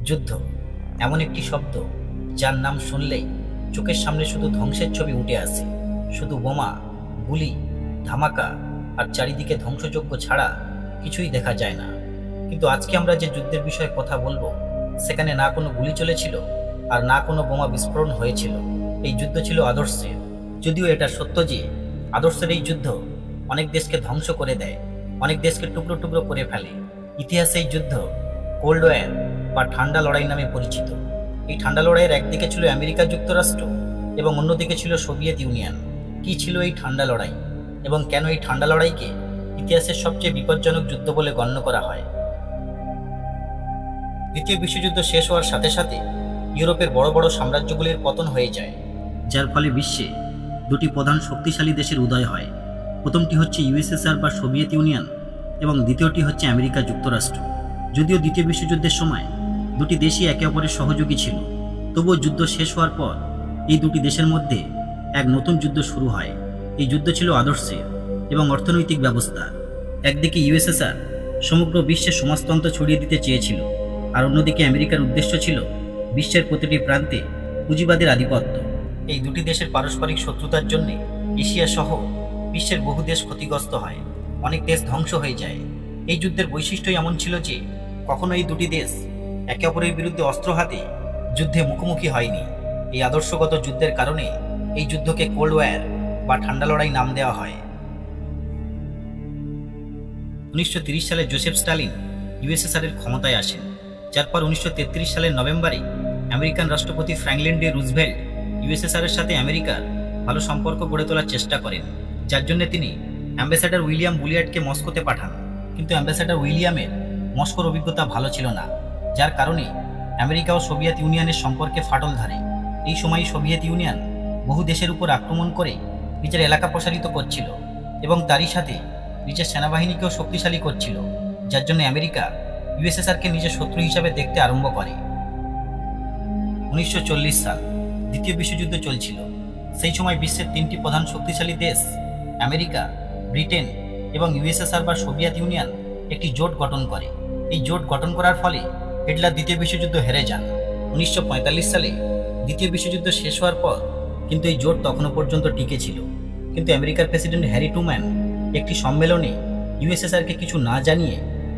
যুদ্ধ এমন একটি শব্দ যার নাম শুনলেই চোখের সামনে শুধু ধ্বংসের ছবি উঠে আসে। শুধু বোমা, গুলি, ধামাকা আর চারিদিকে ধ্বংসযজ্ঞ ছাড়া কিছুই দেখা যায় না। কিন্তু আজকে আমরা যে যুদ্ধের বিষয়ে কথা বলবো, সেখানে না কোনো গুলি চলেছিল আর না কোনো বোমা বিস্ফোরণ হয়েছিল। এই যুদ্ধ ছিল আদর্শের। যদিও এটা সত্য যে আদর্শের এই যুদ্ধ অনেক দেশকে ধ্বংস করে দেয়, অনেক দেশকে টুকরো টুকরো করে ফেলে। ইতিহাসে এই যুদ্ধ কোল্ড ওয়ার বা ঠান্ডা লড়াই নামে পরিচিত। এই ঠান্ডা লড়াইয়ের একদিকে ছিল আমেরিকা যুক্তরাষ্ট্র এবং অন্যদিকে ছিল সোভিয়েত ইউনিয়ন। কি ছিল এই ঠান্ডা লড়াই এবং কেন এই ঠান্ডা লড়াইকে ইতিহাসের সবচেয়ে বিপজ্জনক যুদ্ধ বলে গণ্য করা হয়? দ্বিতীয় বিশ্বযুদ্ধ শেষ হওয়ার সাথে সাথে ইউরোপের বড় বড় সাম্রাজ্যগুলির পতন হয়ে যায়, যার ফলে বিশ্বে দুটি প্রধান শক্তিশালী দেশের উদয় হয়। প্রথমটি হচ্ছে ইউএসএসআর বা সোভিয়েত ইউনিয়ন এবং দ্বিতীয়টি হচ্ছে আমেরিকা যুক্তরাষ্ট্র। যদিও দ্বিতীয় বিশ্বযুদ্ধের সময় দুটি দেশই একে অপরের সহযোগী ছিল, তবুও যুদ্ধ শেষ হওয়ার পর এই দুটি দেশের মধ্যে এক নতুন যুদ্ধ শুরু হয়। এই যুদ্ধ ছিল আদর্শের এবং অর্থনৈতিক ব্যবস্থা। একদিকে ইউএসএসআর সমগ্র বিশ্বে সমাজতন্ত্র ছড়িয়ে দিতে চেয়েছিল, আর অন্যদিকে আমেরিকার উদ্দেশ্য ছিল বিশ্বের প্রতিটি প্রান্তে পুঁজিবাদের আধিপত্য। এই দুটি দেশের পারস্পরিক শত্রুতার জন্য এশিয়া সহ বিশ্বের বহু দেশ ক্ষতিগ্রস্ত হয়, অনেক দেশ ধ্বংস হয়ে যায়। এই যুদ্ধের বৈশিষ্ট্য এমন ছিল যে কখনো এই দুটি দেশ একে অপরের বিরুদ্ধে অস্ত্র হাতে যুদ্ধে মুখোমুখি হয়নি। এই আদর্শগত যুদ্ধের কারণে এই যুদ্ধকে কোল্ড ওয়ার বা ঠান্ডা লড়াই নাম দেওয়া হয়। 1930 সালে জোসেফ স্টালিন ইউএসএসআর এর ক্ষমতায় আসেন, যার পর 1933 সালের নভেম্বরে আমেরিকান রাষ্ট্রপতি ফ্র্যাঙ্কলিন ডি রুজভেল্ট ইউএসএসআর এর সাথে আমেরিকার ভালো সম্পর্ক গড়ে তোলার চেষ্টা করেন, যার জন্য তিনি অ্যাম্বাসেডর উইলিয়াম বুলিয়ার্ডকে মস্কোতে পাঠান। কিন্তু অ্যাম্বাসেডর উইলিয়ামের মস্কোর অভিজ্ঞতা ভালো ছিল না, যার কারণে আমেরিকা ও সোভিয়েত ইউনিয়নের সম্পর্কে ফাটল ধরে। এই সময় সোভিয়েত ইউনিয়ন বহু দেশের উপর আক্রমণ করে নিজের এলাকা প্রসারিত করছিল এবং তারই সাথে নিজের সেনাবাহিনীকেও শক্তিশালী করছিল, যার জন্য আমেরিকা ইউএসএসআরকে নিজের শত্রু হিসাবে দেখতে আরম্ভ করে। 1940 সাল, দ্বিতীয় বিশ্বযুদ্ধ চলছিল। সেই সময় বিশ্বের তিনটি প্রধান শক্তিশালী দেশ আমেরিকা, ব্রিটেন এবং ইউএসএসআর বা সোভিয়েত ইউনিয়ন একটি জোট গঠন করে। এই জোট গঠন করার ফলে হিটলার দ্বিতীয় বিশ্বযুদ্ধ হেরে যান। 1945 সালে দ্বিতীয় বিশ্বযুদ্ধ শেষ হওয়ার পর কিন্তু এই জোট তখনও পর্যন্ত টিকে ছিল। কিন্তু আমেরিকার প্রেসিডেন্ট হ্যারি ট্রুম্যান একটি সম্মেলনে ইউএসএসআরকে কিছু না জানিয়ে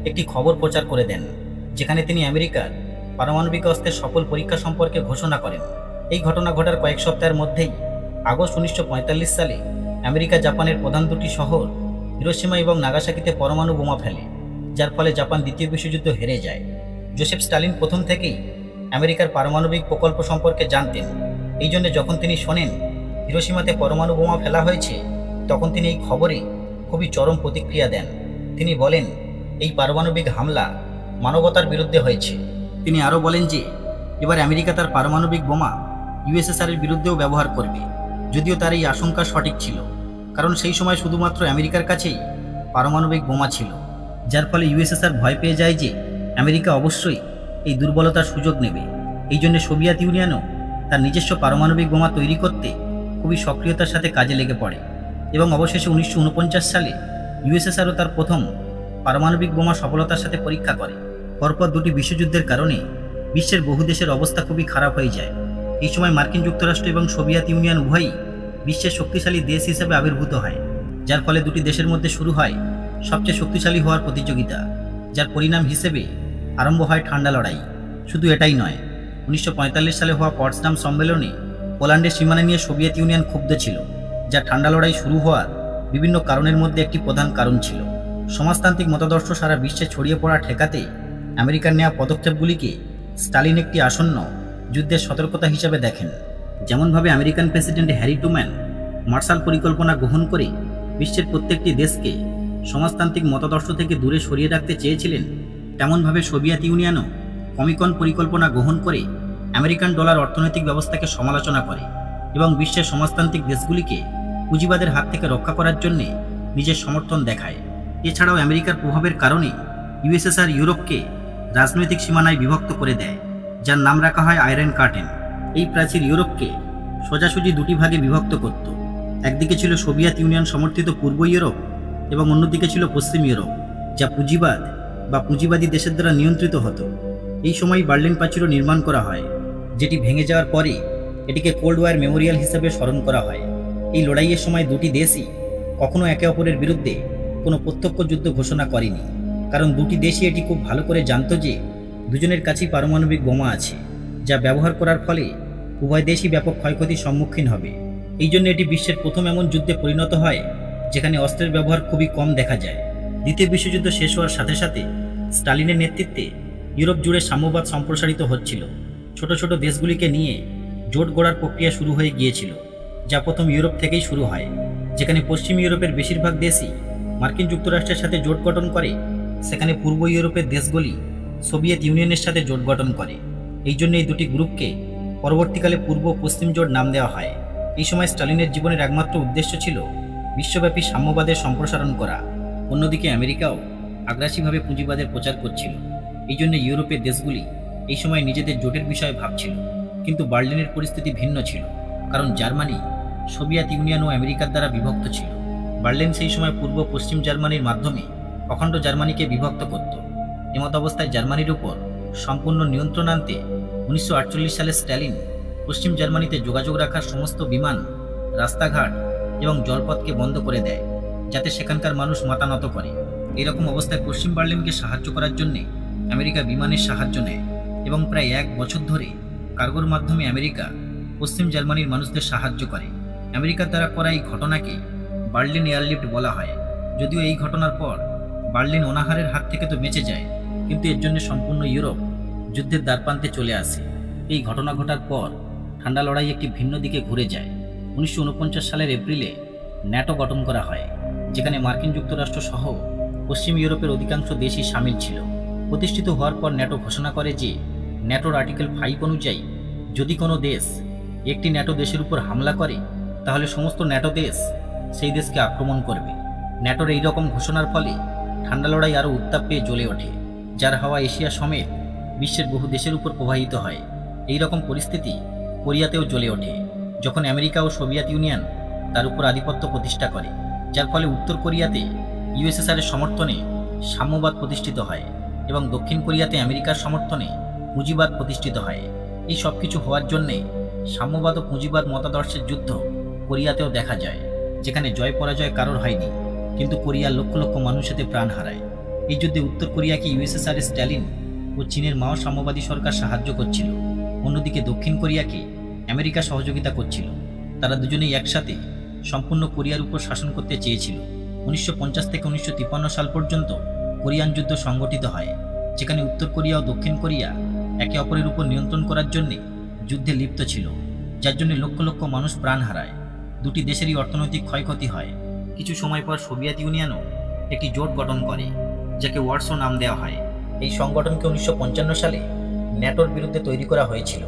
একটি খবর প্রচার করে দেন, যেখানে তিনি আমেরিকার পারমাণবিক অস্ত্রের সফল পরীক্ষা সম্পর্কে ঘোষণা করেন। এই ঘটনা ঘটার কয়েক সপ্তাহের মধ্যেই আগস্ট 1945 সালে আমেরিকা জাপানের প্রধান দুটি শহর হিরোশিমা এবং নাগাসাকিতে পরমাণু বোমা ফেলে, যার ফলে জাপান দ্বিতীয় বিশ্বযুদ্ধ হেরে যায়। জোসেফ স্টালিন প্রথম থেকেই আমেরিকার পারমাণবিক প্রকল্প সম্পর্কে জানতেন। এই জন্য যখন তিনি শোনেন হিরোশিমাতে পরমাণু বোমা ফেলা হয়েছে, তখন তিনি এই খবরে খুবই চরম প্রতিক্রিয়া দেন। তিনি বলেন, এই পারমাণবিক হামলা মানবতার বিরুদ্ধে হয়েছে। তিনি আরও বলেন যে এবার আমেরিকা তার পারমাণবিক বোমা ইউএসএসআর এর বিরুদ্ধেও ব্যবহার করবে। যদিও তার এই আশঙ্কা সঠিক ছিল, কারণ সেই সময় শুধুমাত্র আমেরিকার কাছেই পারমাণবিক বোমা ছিল, যার ফলে ইউএসএসআর ভয় পেয়ে যায় যে আমেরিকা অবশ্যই এই দুর্বলতার সুযোগ নেবে। এই জন্য সোভিয়েত ইউনিয়নও তার নিজস্ব পারমাণবিক বোমা তৈরি করতে খুবই সক্রিয়তার সাথে কাজে লেগে পড়ে এবং অবশেষে 1949 সালে ইউএসএসআরও তার প্রথম পারমাণবিক বোমা সফলতার সাথে পরীক্ষা করে। পরপর দুটি বিশ্বযুদ্ধের কারণে বিশ্বের বহু দেশের অবস্থা খুবই খারাপ হয়ে যায়। এই সময় মার্কিন যুক্তরাষ্ট্র এবং সোভিয়েত ইউনিয়ন উভয়ই বিশ্বের শক্তিশালী দেশ হিসেবে আবির্ভূত হয়, যার ফলে দুটি দেশের মধ্যে শুরু হয় সবচেয়ে শক্তিশালী হওয়ার প্রতিযোগিতা, যার পরিণাম হিসেবে আরম্ভ হয় ঠান্ডা লড়াই। শুধু এটাই নয়, 1945 সালে হওয়া পটসডাম সম্মেলনে পোল্যান্ডের সীমানা নিয়ে সোভিয়েত ইউনিয়ন ক্ষুব্ধ ছিল, যা ঠান্ডা লড়াই শুরু হওয়ার বিভিন্ন কারণের মধ্যে একটি প্রধান কারণ ছিল। সমাজতান্ত্রিক মতাদর্শ সারা বিশ্বে ছড়িয়ে পড়া ঠেকাতে আমেরিকার নেওয়া পদক্ষেপগুলিকে স্টালিন একটি আসন্ন যুদ্ধের সতর্কতা হিসাবে দেখেন। যেমনভাবে American president Harry Truman Marshall পরিকল্পনা গ্রহণ করে বিশ্বের প্রত্যেকটি দেশকে সমাজতান্ত্রিক মতাদর্শ থেকে দূরে সরিয়ে রাখতে চেয়েছিলেন, তেমনভাবে সোভিয়েত ইউনিয়নও কমিকন পরিকল্পনা গ্রহণ করে আমেরিকান ডলার অর্থনৈতিক ব্যবস্থাকে সমালোচনা করে এবং বিশ্বের সমাজতান্ত্রিক দেশগুলিকে পুঁজিবাদের হাত থেকে রক্ষা করার জন্য নিজের সমর্থন দেখায়। এছাড়াও আমেরিকার প্রভাবের কারণে ইউএসএসআর ইউরোপকে রাজনৈতিক সীমানায় বিভক্ত করে দেয়, যার নাম রাখা হয় আয়রন কার্টেন। এই প্রাচীর ইউরোপকে সোজাসুজি দুটি ভাগে বিভক্ত করত। একদিকে ছিল সোভিয়েত ইউনিয়ন সমর্থিত পূর্ব ইউরোপ এবং অন্যদিকে ছিল পশ্চিম ইউরোপ, যা পুঁজিবাদ বা পুঁজিবাদী দেশের দ্বারা নিয়ন্ত্রিত হতো। এই সময় বার্লিন প্রাচীর নির্মাণ করা হয়, যেটি ভেঙে যাওয়ার পরে এটিকে কোল্ড ওয়ার মেমোরিয়াল হিসেবে স্মরণ করা হয়। এই লড়াইয়ের সময় দুটি দেশই কখনো একে অপরের বিরুদ্ধে কোনো প্রত্যক্ষ যুদ্ধ ঘোষণা করেনি, কারণ দুটি দেশই এটি খুব ভালো করে জানত যে দুজনের কাছেই পারমাণবিক বোমা আছে, যা ব্যবহার করার ফলে উভয় দেশই ব্যাপক ক্ষয়ক্ষতির সম্মুখীন হবে। এই জন্য এটি বিশ্বের প্রথম এমন যুদ্ধে পরিণত হয় যেখানে অস্ত্রের ব্যবহার খুবই কম দেখা যায়। দ্বিতীয় বিশ্বযুদ্ধ শেষ হওয়ার সাথে সাথে স্টালিনের নেতৃত্বে ইউরোপ জুড়ে সাম্যবাদ সম্প্রসারিত হচ্ছিল। ছোট ছোট দেশগুলিকে নিয়ে জোট গড়ার প্রক্রিয়া শুরু হয়ে গিয়েছিল, যা প্রথম ইউরোপ থেকেই শুরু হয়, যেখানে পশ্চিম ইউরোপের বেশিরভাগ দেশই মার্কিন যুক্তরাষ্ট্রের সাথে জোট গঠন করে। সেখানে পূর্ব ইউরোপের দেশগুলি সোভিয়েত ইউনিয়নের সাথে জোট গঠন করে। এই জন্য এই দুটি গ্রুপকে পরবর্তীকালে পূর্ব পশ্চিম জোট নাম দেওয়া হয়। এই সময় স্টালিনের জীবনের একমাত্র উদ্দেশ্য ছিল বিশ্বব্যাপী সাম্যবাদের সম্প্রসারণ করা। অন্যদিকে আমেরিকাও আগ্রাসীভাবে পুঁজিবাদের প্রচার করছিল। এই জন্য ইউরোপের দেশগুলি এই সময় নিজেদের জোটের বিষয়ে ভাবছিল। কিন্তু বার্লিনের পরিস্থিতি ভিন্ন ছিল, কারণ জার্মানি সোভিয়েত ইউনিয়ন ও আমেরিকার দ্বারা বিভক্ত ছিল। বার্লিন সেই সময় পূর্ব পশ্চিম জার্মানির মাধ্যমে অখণ্ড জার্মানিকে বিভক্ত করত। এমত অবস্থায় জার্মানির উপর সম্পূর্ণ নিয়ন্ত্রণ আনতে 1948 সালে স্ট্যালিন পশ্চিম জার্মানিতে যোগাযোগ রাখার সমস্ত বিমান, রাস্তাঘাট এবং জলপথকে বন্ধ করে দেয়, যাতে সেখানকার মানুষ মাথা নত করে। এরকম অবস্থায় পশ্চিম বার্লিনকে সাহায্য করার জন্য আমেরিকা বিমানের সাহায্য নেয় এবং প্রায় 1 বছর ধরে কার্গোর মাধ্যমে আমেরিকা পশ্চিম জার্মানির মানুষদের সাহায্য করে। আমেরিকার দ্বারা করা এই ঘটনাকে বার্লিন এয়ারলিফট বলা হয়। যদিও এই ঘটনার পর বার্লিন অনাহারের হাত থেকে তো বেঁচে যায়, কিন্তু এর জন্য সম্পূর্ণ ইউরোপ যুদ্ধের দ্বারপ্রান্তে চলে আসে। এই ঘটনা ঘটার পর ঠান্ডা লড়াই একটি ভিন্ন দিকে ঘুরে যায়। 1949 সালের এপ্রিলে ন্যাটো গঠন করা হয়, যেখানে মার্কিন যুক্তরাষ্ট্র সহ পশ্চিম ইউরোপের অধিকাংশ দেশই সামিল ছিল। প্রতিষ্ঠিত হওয়ার পর ন্যাটো ঘোষণা করে যে ন্যাটোর আর্টিকেল 5 অনুযায়ী যদি কোনো দেশ একটি ন্যাটো দেশের উপর হামলা করে, তাহলে সমস্ত ন্যাটো দেশ সেই দেশকে আক্রমণ করবে। ন্যাটোর এই রকম ঘোষণার ফলে ঠান্ডা লড়াই আরও উত্তাপ পেয়ে জ্বলে ওঠে, যার হাওয়া এশিয়া সমেত বিশ্বের বহু দেশের উপর প্রবাহিত হয়। এই রকম পরিস্থিতি কোরিয়াতেও জ্বলে ওঠে, যখন আমেরিকা ও সোভিয়েত ইউনিয়ন তার উপর আধিপত্য প্রতিষ্ঠা করে, যার ফলে উত্তর কোরিয়াতে ইউএসএসআরের সমর্থনে সাম্যবাদ প্রতিষ্ঠিত হয় এবং দক্ষিণ কোরিয়াতে আমেরিকার সমর্থনে পুঁজিবাদ প্রতিষ্ঠিত হয়। এই সব কিছু হওয়ার জন্যে সাম্যবাদ ও পুঁজিবাদ মতাদর্শের যুদ্ধ কোরিয়াতেও দেখা যায়, যেখানে জয় পরাজয় কারোর হয়নি, কিন্তু কোরিয়ার লক্ষ লক্ষ মানুষ এতে প্রাণ হারায়। এই যুদ্ধে উত্তর কোরিয়াকে ইউএসএসআর স্ট্যালিন ও চীনের মাও সাম্যবাদী সরকার সাহায্য করছিল, অন্যদিকে দক্ষিণ কোরিয়াকে আমেরিকা সহযোগিতা করছিল। তারা দুজনেই একসাথে সম্পূর্ণ কোরিয়ার উপর শাসন করতে চেয়েছিল। 1950 থেকে 1953 সাল পর্যন্ত কোরিয়ান যুদ্ধ সংগঠিত হয়, যেখানে উত্তর কোরিয়া ও দক্ষিণ কোরিয়া একে অপরের উপর নিয়ন্ত্রণ করার জন্য যুদ্ধে লিপ্ত ছিল, যার জন্য লক্ষ লক্ষ মানুষ প্রাণ হারায়। দুটি দেশেরই অর্থনৈতিক ক্ষয়ক্ষতি হয়। কিছু সময় পর সোভিয়েত ইউনিয়নও একটি জোট গঠন করে, যাকে ওয়ার্সো নাম দেওয়া হয়। এই সংগঠনকে 1955 সালে ন্যাটোর বিরুদ্ধে তৈরি করা হয়েছিল।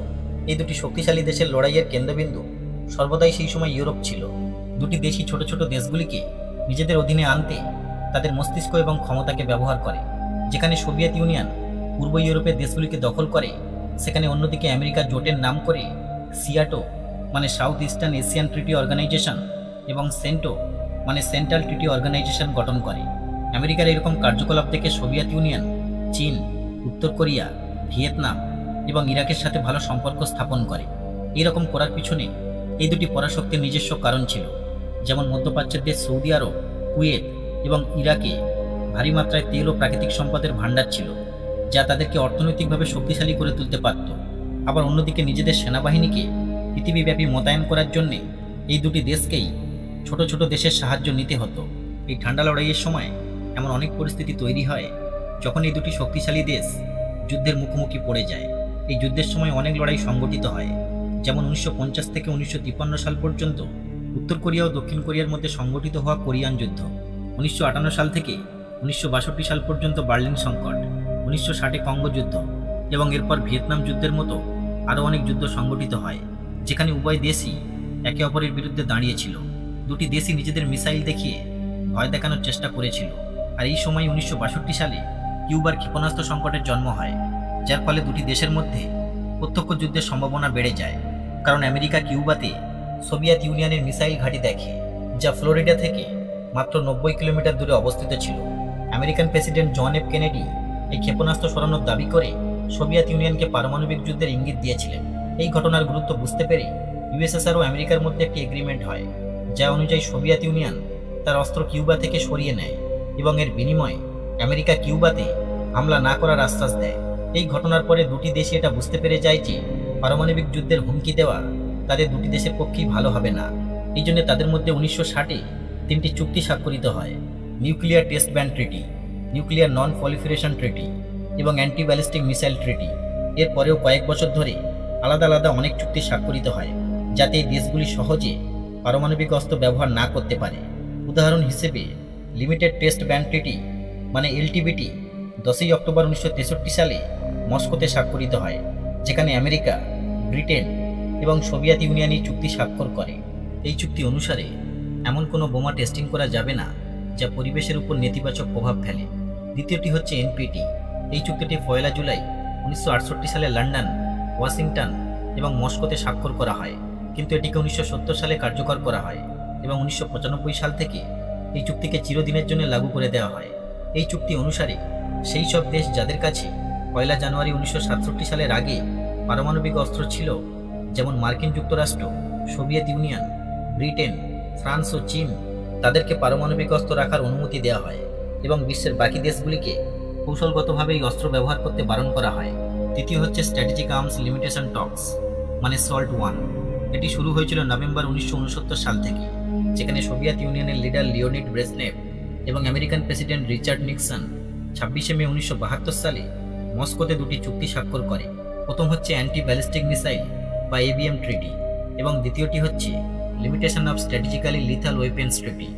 এই দুটি শক্তিশালী দেশের লড়াইয়ের কেন্দ্রবিন্দু সর্বদাই সেই সময় ইউরোপ ছিল। দুটি দেশই ছোট ছোট দেশগুলিকে নিজেদের অধীনে আনতে তাদের মস্তিষ্ক এবং ক্ষমতাকে ব্যবহার করে। যেখানে সোভিয়েত ইউনিয়ন পূর্ব ইউরোপের দেশগুলিকে দখল করে, সেখানে অন্যদিকে আমেরিকা জোটের নাম করে সিয়াটো মানে south eastern Asian treaty organization এবং সেন্টো মানে সেন্ট্রাল ট্রিটি অর্গানাইজেশন গঠন করে। আমেরিকার এরকম কার্যকলাপ থেকে সোভিয়েত ইউনিয়ন চীন, উত্তর কোরিয়া, ভিয়েতনাম এবং ইরাকের সাথে ভালো সম্পর্ক স্থাপন করে। এরকম করার পিছনে এই দুটি পরাশক্তির নিজস্ব কারণ ছিল। যেমন মধ্যপ্রাচ্যের দেশ সৌদি আরব, কুয়েত এবং ইরাকে ভারী মাত্রায় তেল ও প্রাকৃতিক সম্পদের ভাণ্ডার ছিল, যা তাদেরকে অর্থনৈতিকভাবে শক্তিশালী করে তুলতে পারত। আবার অন্যদিকে নিজেদের সেনাবাহিনীকে পৃথিবীব্যাপী মোতায়েন করার জন্যে এই দুটি দেশকেই ছোট ছোট দেশের সাহায্য নিতে হতো। এই ঠান্ডা লড়াইয়ের সময় এমন অনেক পরিস্থিতি তৈরি হয় যখন এই দুটি শক্তিশালী দেশ যুদ্ধের মুখোমুখি পড়ে যায়। এই যুদ্ধের সময় অনেক লড়াই সংগঠিত হয়, যেমন 1950 থেকে 1953 সাল পর্যন্ত উত্তর কোরিয়া ও দক্ষিণ কোরিয়ার মধ্যে সংগঠিত হওয়া কোরিয়ান যুদ্ধ, 1958 সাল থেকে 1962 সাল পর্যন্ত বার্লিন সংকট, 1960 কঙ্গো যুদ্ধ এবং এরপর ভিয়েতনাম যুদ্ধের মতো আরও অনেক যুদ্ধ সংগঠিত হয়, যেখানে উভয় দেশই একে অপরের বিরুদ্ধে দাঁড়িয়েছিল। দুটি দেশই নিজেদের মিসাইল দেখিয়ে ভয় দেখানোর চেষ্টা করেছিল। আর এই সময় 1962 সালে কিউবার ক্ষেপণাস্ত্র সংকটের জন্ম হয়, যার ফলে দুটি দেশের মধ্যে প্রত্যক্ষ যুদ্ধের সম্ভাবনা বেড়ে যায়। কারণ আমেরিকা কিউবাতে সোভিয়েত ইউনিয়নের মিসাইল ঘাঁটি দেখে, যা ফ্লোরিডা থেকে মাত্র 90 কিলোমিটার দূরে অবস্থিত ছিল। American president John F Kennedy এই ক্ষেপণাস্ত্র সরানোর দাবি করে সোভিয়েত ইউনিয়নকে পারমাণবিক যুদ্ধের ইঙ্গিত দিয়েছিলেন। এই ঘটনার গুরুত্ব বুঝতে পেরে ইউএসএসআর ও আমেরিকার মধ্যে একটি এগ্রিমেন্ট হয়, যা অনুযায়ী সোভিয়েত ইউনিয়ন তার অস্ত্র কিউবা থেকে সরিয়ে নেয় এবং এর বিনিময়ে আমেরিকা কিউবাতে হামলা না করার আশ্বাস দেয়। এই ঘটনার পরে দুটি দেশই এটা বুঝতে পেরে যায় যে পারমাণবিক যুদ্ধের হুমকি দেওয়া তাদের দুটি দেশের পক্ষেই ভালো হবে না। এই জন্য তাদের মধ্যে 1960-এ 3টি চুক্তি স্বাক্ষরিত হয়: nuclear test ban treaty, nuclear non proliferation treaty এবং অ্যান্টি ব্যালিস্টিক মিসাইল ট্রিটি। এর পরেও কয়েক বছর ধরে আলাদা আলাদা অনেক চুক্তি স্বাক্ষরিত হয়, যাতে এই দেশগুলি সহজে পারমাণবিক অস্ত্র ব্যবহার না করতে পারে। উদাহরণ হিসেবে লিমিটেড টেস্ট ব্যান ট্রিটি মানে এলটিবিটি 10ই অক্টোবর 1963 সালে মস্কোতে স্বাক্ষরিত হয়, যেখানে আমেরিকা, ব্রিটেন এবং সোভিয়েত ইউনিয়ন এই চুক্তি স্বাক্ষর করে। এই চুক্তি অনুসারে এমন কোনো বোমা টেস্টিং করা যাবে না যা পরিবেশের উপর নেতিবাচক প্রভাব ফেলে। দ্বিতীয়টি হচ্ছে এনপিটি। এই চুক্তিটি 1 জুলাই 1968 সালে লন্ডন, ওয়াশিংটন এবং মস্কোতে স্বাক্ষর করা হয়, কিন্তু এটিকে 1970 সালে কার্যকর করা হয় এবং 1995 সাল থেকে এই চুক্তিকে চিরদিনের জন্য লাগু করে দেওয়া হয়। এই চুক্তি অনুসারে সেই সব দেশ যাদের কাছে 1 জানুয়ারি 1967 সালের আগে পারমাণবিক অস্ত্র ছিল, যেমন মার্কিন যুক্তরাষ্ট্র, সোভিয়েত ইউনিয়ন, ব্রিটেন, ফ্রান্স ও চীন, তাদেরকে পারমাণবিক অস্ত্র রাখার অনুমতি দেওয়া হয় এবং বিশ্বের বাকি দেশগুলিকে কৌশলগতভাবে এই অস্ত্র ব্যবহার করতে বারণ করা হয়। তৃতীয় হচ্ছে স্ট্র্যাটেজিক আর্মস লিমিটেশন টক্স মানে SALT I। এটি শুরু হয়েছিল নভেম্বর 1969 সাল থেকে, যেখানে সোভিয়েত ইউনিয়নের লিডার লিওনিড ব্রেজনেভ এবং আমেরিকান প্রেসিডেন্ট রিচার্ড নিক্সন 26শে মে 1972 সালে মস্কোতে দুটি চুক্তি স্বাক্ষর করে। প্রথম হচ্ছে অ্যান্টি ব্যালিস্টিক মিসাইল বা ABM ট্রিটি এবং দ্বিতীয়টি হচ্ছে limitation of strategically lethal weapons treaty.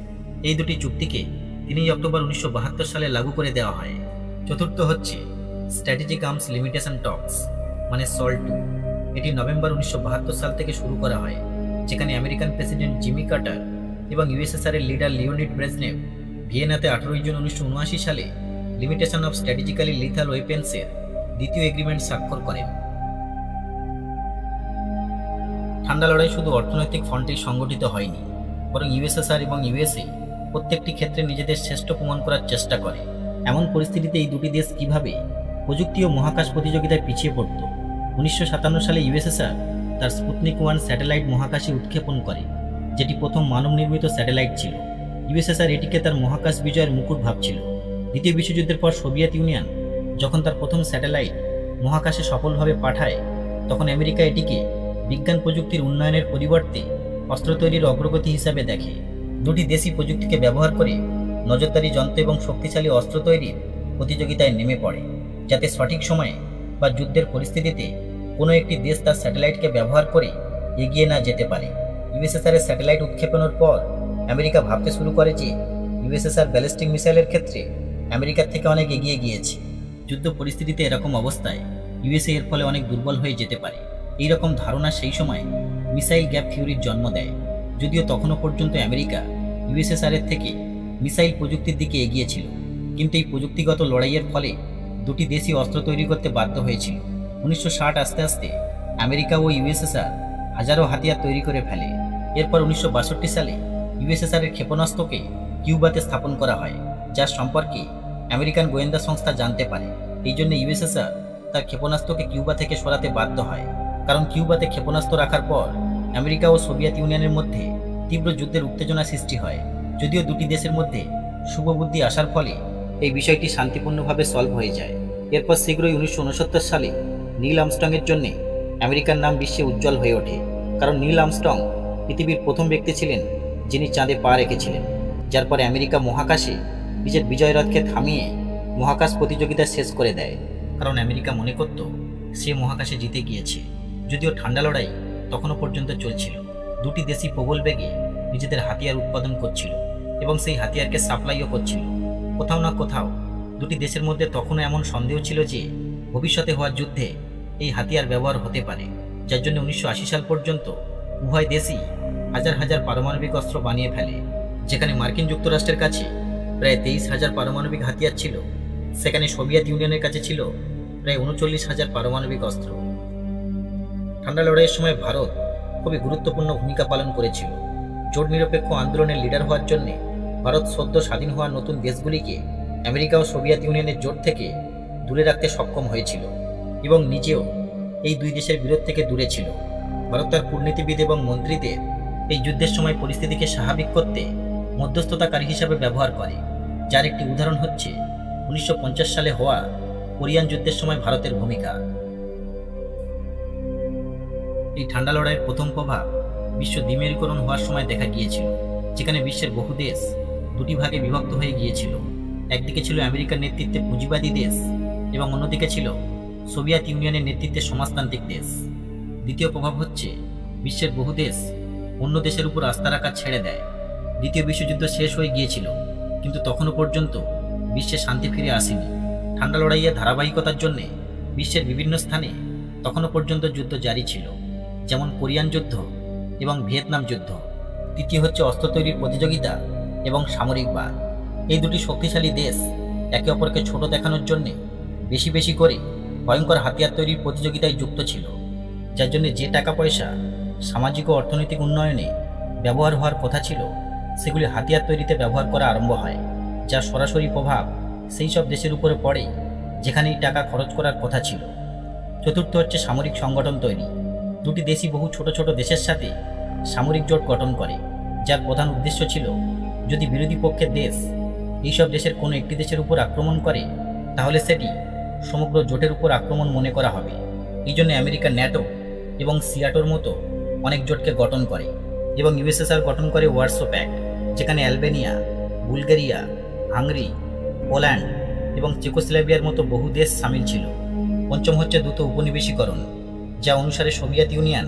এই দুটি চুক্তিকে 3 অক্টোবর 1972 সালে লাগু করে দেওয়া হয়। চতুর্থ হচ্ছে স্ট্র্যাটেজিক আর্মস লিমিটেশন টক্স মানে SALT II। এটি নভেম্বর 1972 সাল থেকে শুরু করা হয়, যেখানে আমেরিকান প্রেসিডেন্ট জিমি কার্টার এবং ইউএসএসআর এর লিডার লিওনিড ব্রেজনেভ ভিয়েনাতে 18 জুন 1979 সালে লিমিটেশন অফ স্ট্র্যাটেজিক্যালি লিথাল ওয়েপেন্সের দ্বিতীয় এগ্রিমেন্ট স্বাক্ষর করেন। ঠান্ডা লড়াই শুধু অর্থনৈতিক ফ্রন্টেই সংগঠিত হয়নি, বরং ইউএসএসআর এবং ইউএসএ প্রত্যেকটি ক্ষেত্রে নিজেদের শ্রেষ্ঠ প্রমাণ করার চেষ্টা করে। এমন পরিস্থিতিতে এই দুটি দেশ কিভাবে প্রযুক্তি ও মহাকাশ প্রতিযোগিতায় পিছিয়ে পড়ত। 1957 সালে ইউএসএসআর তার স্পুতনিক 1 স্যাটেলাইট মহাকাশে উৎক্ষেপণ করে, যেটি প্রথম মানব নির্মিত স্যাটেলাইট ছিল। ইউএসএসআর এটিকে তার মহাকাশ বিজয়ের মুকুট ভাবছিল। দ্বিতীয় বিশ্বযুদ্ধের পর সোভিয়েত ইউনিয়ন যখন তার প্রথম স্যাটেলাইট মহাকাশে সফলভাবে পাঠায়, তখন আমেরিকা এটিকে বিজ্ঞান প্রযুক্তির উন্নয়নের পরিবর্তে অস্ত্র তৈরির অগ্রগতি হিসাবে দেখে। দুটি দেশই প্রযুক্তিকে ব্যবহার করে নজরদারি যন্ত্র এবং শক্তিশালী অস্ত্র তৈরির প্রতিযোগিতায় নেমে পড়ে, যাতে সঠিক সময়ে বা যুদ্ধের পরিস্থিতিতে কোনো একটি দেশ তার স্যাটেলাইটকে ব্যবহার করে এগিয়ে না যেতে পারে। ইউএসএসআর এর স্যাটেলাইট উৎক্ষেপণের পর আমেরিকা ভাবতে শুরু করে যে ইউএসএসআর ব্যালিস্টিক মিসাইলের ক্ষেত্রে আমেরিকার থেকে অনেক এগিয়ে গিয়েছে। যুদ্ধ পরিস্থিতিতে এরকম অবস্থায় ইউএসএ এর ফলে অনেক দুর্বল হয়ে যেতে পারে। এই রকম ধারণা সেই সময় মিসাইল গ্যাপ থিওরির জন্ম দেয়। যদিও তখনও পর্যন্ত আমেরিকা ইউএসএসআর এর থেকে মিসাইল প্রযুক্তির দিকে এগিয়ে ছিল, কিন্তু এই প্রযুক্তিগত লড়াইয়ের ফলে দুটি দেশই অস্ত্র তৈরি করতে বাধ্য হয়েছিল। 1960 আস্তে আস্তে আমেরিকা ও ইউএসএসআর হাজারো হাতিয়ার তৈরি করে ফেলে। এরপর 1962 সালে ইউএসএসআর এর ক্ষেপণাস্ত্রকে কিউবাতে স্থাপন করা হয়, যার সম্পর্কে আমেরিকান গোয়েন্দা সংস্থা জানতে পারে। এই জন্য ইউএসএসআর তার ক্ষেপণাস্ত্রকে কিউবা থেকে সরাতে বাধ্য হয়, কারণ কিউবাতে ক্ষেপণাস্ত্র রাখার পর আমেরিকা ও সোভিয়েত ইউনিয়নের মধ্যে তীব্র যুদ্ধের উত্তেজনা সৃষ্টি হয়। যদিও দুটি দেশের মধ্যে শুভবুদ্ধি আসার ফলে এই বিষয়টি শান্তিপূর্ণভাবে সলভ হয়ে যায়। এরপর শীঘ্রই 1969 সালে নীল আর্মস্ট্রংয়ের জন্য আমেরিকার নাম বিশ্বে উজ্জ্বল হয়ে ওঠে, কারণ নীল আর্মস্ট্রং পৃথিবীর প্রথম ব্যক্তি ছিলেন যিনি চাঁদে পা রেখেছিলেন, যার পরে আমেরিকা মহাকাশে নিজের বিজয়রথকে থামিয়ে মহাকাশ প্রতিযোগিতা শেষ করে দেয়, কারণ আমেরিকা মনে করত সে মহাকাশে জিতে গিয়েছে। যদিও ঠান্ডা লড়াই তখনও পর্যন্ত চলছিল, দুটি দেশই প্রবল বেগে নিজেদের হাতিয়ার উৎপাদন করছিল এবং সেই হাতিয়ারকে সাপ্লাইও করছিল। কোথাও না কোথাও দুটি দেশের মধ্যে তখনও এমন সন্দেহ ছিল যে ভবিষ্যতে হওয়া যুদ্ধে এই হাতিয়ার ব্যবহার হতে পারে, যার জন্য 1980 সাল পর্যন্ত উভয় দেশই হাজার হাজার পারমাণবিক অস্ত্র বানিয়ে ফেলে। যেখানে মার্কিন যুক্তরাষ্ট্রের কাছে প্রায় 23,000 পারমাণবিক হাতিয়ার ছিল, সেখানে সোভিয়েত ইউনিয়নের কাছে ছিল প্রায় 39,000 পারমাণবিক অস্ত্র। ঠান্ডা লড়াইয়ের সময় ভারত খুবই গুরুত্বপূর্ণ ভূমিকা পালন করেছিল। জোট নিরপেক্ষ আন্দোলনের লিডার হওয়ার জন্য ভারত সদ্য স্বাধীন হওয়া নতুন দেশগুলিকে আমেরিকা ও সোভিয়েত ইউনিয়নের জোট থেকে দূরে রাখতে সক্ষম হয়েছিল। এবং নিজেও এই দুই দেশের বিরোধ থেকে দূরে ছিল। ভারত তার কূটনীতিবিদ এবং মন্ত্রীদের এই যুদ্ধের সময় পরিস্থিতিকে স্বাভাবিক করতে মধ্যস্থতাকারী হিসাবে ব্যবহার করে, যার একটি উদাহরণ হচ্ছে 1950 সালে হওয়া কোরিয়ান যুদ্ধের সময় ভারতের ভূমিকা। এই ঠান্ডা লড়াইয়ের প্রথম প্রভাব বিশ্ব দ্বিমেরুকরণ হওয়ার সময় দেখা গিয়েছিল, যেখানে বিশ্বের বহু দেশ দুটি ভাগে বিভক্ত হয়ে গিয়েছিল। একদিকে ছিল আমেরিকার নেতৃত্বে পুঁজিবাদী দেশ এবং অন্যদিকে ছিল সোভিয়েত ইউনিয়নের নেতৃত্বে সমাজতান্ত্রিক দেশ। দ্বিতীয় প্রভাব হচ্ছে বিশ্বের বহু দেশ অন্য দেশের উপর আস্থা রাখা ছেড়ে দেয়। দ্বিতীয় বিশ্বযুদ্ধ শেষ হয়ে গিয়েছিল, কিন্তু তখনও পর্যন্ত বিশ্বে শান্তি ফিরে আসেনি। ঠান্ডা লড়াইয়ের ধারাবাহিকতার জন্য বিশ্বের বিভিন্ন স্থানে তখনও পর্যন্ত যুদ্ধ জারি ছিল, যেমন কোরিয়ান যুদ্ধ এবং ভিয়েতনাম যুদ্ধ। তৃতীয় হচ্ছে অস্ত্র তৈরির প্রতিযোগিতা এবং সামরিকবাদ। এই দুটি শক্তিশালী দেশ একে অপরকে ছোট দেখানোর জন্যে বেশি বেশি করে ভয়ঙ্কর হাতিয়ার তৈরির প্রতিযোগিতায় যুক্ত ছিল, যার জন্য যে টাকা পয়সা সামাজিক ও অর্থনৈতিক উন্নয়নে ব্যবহার হওয়ার কথা ছিল সেগুলি হাতিয়ার তৈরিতে ব্যবহার করা আরম্ভ হয়, যার সরাসরি প্রভাব সেই সব দেশের উপরে পড়ে যেখানে এই টাকা খরচ করার কথা ছিল। চতুর্থ হচ্ছে সামরিক সংগঠন তৈরি। দুটি দেশই বহু ছোট ছোট দেশের সাথে সামরিক জোট গঠন করে, যার প্রধান উদ্দেশ্য ছিল যদি বিরোধী পক্ষের দেশ এইসব দেশের কোনো একটি দেশের উপর আক্রমণ করে তাহলে সেটি সমগ্র জোটের উপর আক্রমণ মনে করা হবে। এই জন্য আমেরিকা ন্যাটো এবং সিয়াটোর মতো অনেক জোটকে গঠন করে এবং ইউএসএসআর গঠন করে ওয়ারসো প্যাক্ট, যেখানে অ্যালবেনিয়া, বুলগেরিয়া, হাঙ্গেরি, পোল্যান্ড এবং চেকোস্লোভাকিয়ার মতো বহু দেশ সামিল ছিল। পঞ্চম হচ্ছে দ্রুত উপনিবেশীকরণ, যা অনুসারে সোভিয়েত ইউনিয়ন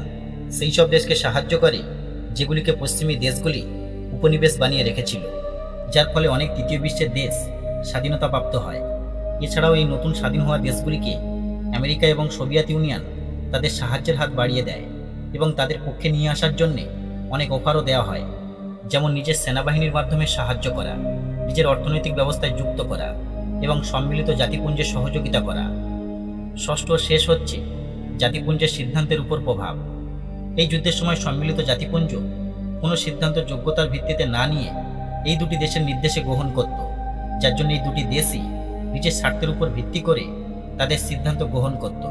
সেই সব দেশকে সাহায্য করে যেগুলিকে পশ্চিমী দেশগুলি উপনিবেশ বানিয়ে রেখেছিল, যার ফলে অনেক তৃতীয় বিশ্বের দেশ স্বাধীনতা প্রাপ্ত হয়। এছাড়াও এই নতুন স্বাধীন হওয়া দেশগুলিকে আমেরিকা এবং সোভিয়েত ইউনিয়ন তাদের সাহায্যের হাত বাড়িয়ে দেয় এবং তাদের পক্ষে নিয়ে আসার জন্যে অনেক অফারও দেওয়া হয়, যেমন নিজের সেনাবাহিনীর মাধ্যমে সাহায্য করা, নিজের অর্থনৈতিক ব্যবস্থায় যুক্ত করা এবং সম্মিলিত জাতিপুঞ্জের সহযোগিতা করা। ষষ্ঠ শেষ হচ্ছে জাতিপুঞ্জের সিদ্ধান্তের উপর প্রভাব। এই যুদ্ধের সময় সম্মিলিত জাতিপুঞ্জ কোনো সিদ্ধান্ত যোগ্যতার ভিত্তিতে না নিয়ে এই দুটি দেশের নির্দেশে গ্রহণ করত, যার জন্য এই দুটি দেশই নিজের স্বার্থের উপর ভিত্তি করে তাদের সিদ্ধান্ত গ্রহণ করত।